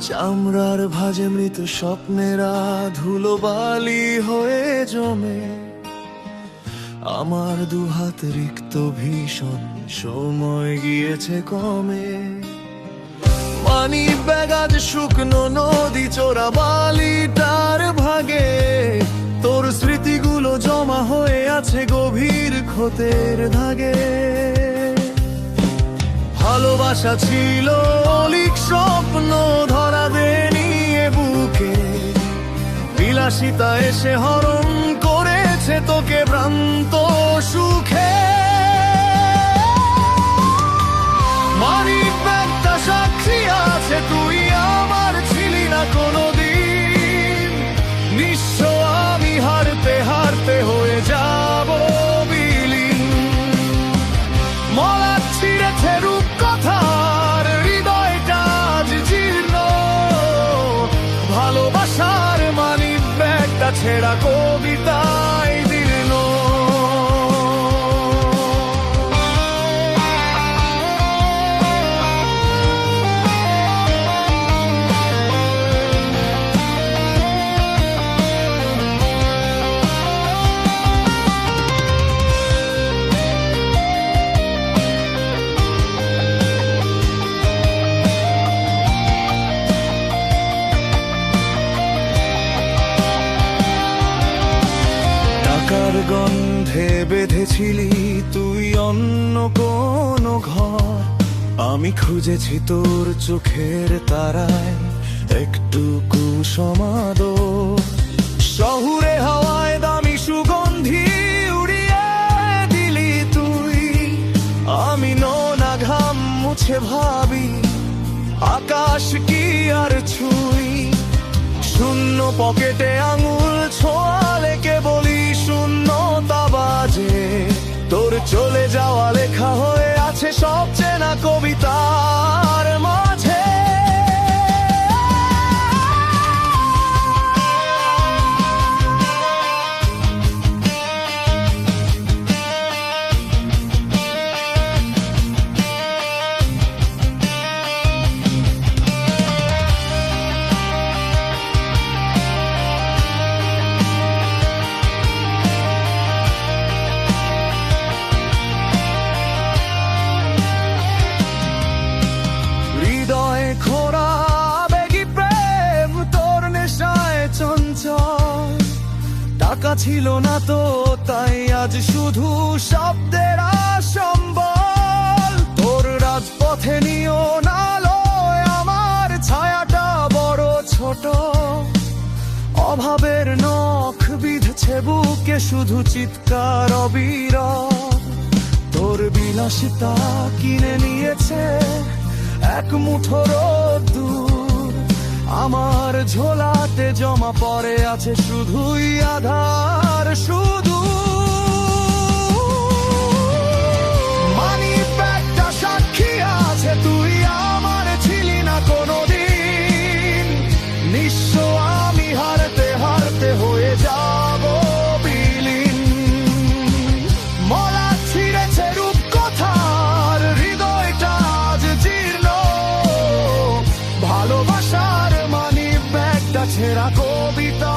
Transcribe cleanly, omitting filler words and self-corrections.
চামড়ার ভাজে মৃত স্বপ্নেরা ধুলোবালি হয়ে জমে। আমার দুহাত রিক্ত ভীষণ, সময় গিয়েছে কমে। পানি ব্যাগ আজ শুকনো নদী, চোরা বালিটার ভাগে। তোর স্মৃতিগুলো জমা হয়ে আছে গভীর ক্ষতের দাগে। ভালোবাসা ছিল অলিক স্বপ্ন, ধরা দেনি এ বুকে। বিলাসিতা এসে হরণ করেছে তোকে ভ্রান্ত সুখে। মানিক ব্যাগটা সাক্ষী আছে, তুই আমার ছিলি না কোনোদিন। নিঃস্ব আমি হারতে হারতে হয়ে যাব বিলীন। মলা ছিঁড়েছে রূপকথার, হৃদয়টা আজ জীর্ণ। ভালোবাসার মানিক ব্যাগটা ছেঁড়া কবিতায় জীর্ণ। গন্ধে বেঁধেছিলি তুই অন্য কোন ঘর। আমি খুঁজেছি তোর চোখের তারায় একটুকু সমাদর। শহুরে হাওয়ায় দামি সুগন্ধি উড়িয়ে দিলি তুই। আমি নোনা ঘাম মুছে ভাবি আকাশ কি আর ছুঁই। শূন্য পকেটে আঙুল ছোঁয়ালে কে বলি শূন্যতা বাজে। তোর চলে যাওয়া লেখা হয়ে আছে সব চেনা কবিতার মাঝে। টাকা ছিল না তো তাই আজ শুধু শব্দের আসম্বল। তোর রাজপথে নিও নালয় আমার ছায়াটা বড় ছোট। অভাবের নখ বিঁধছে বুকে শুধু চিৎকার অবিরল। তোর বিলাসিতা কিনে নিয়েছে এক মুঠো রোদ্দুর। আমার ঝোলাতে জমা পড়ে আছে শুধুই আধার শুধু। মানিক ব্যাগটা সাক্ষী আছে, তুই আমার ছিলি না কোনোদিন। নিঃস্ব আমি হারতে হারতে হয়ে যাব বিলীন। মলা ছিঁড়েছে রূপকথার, হৃদয়টা আজ জীর্ণ। ভালোবাসার মানিক ব্যাগটা ছেঁড়া কবিতা।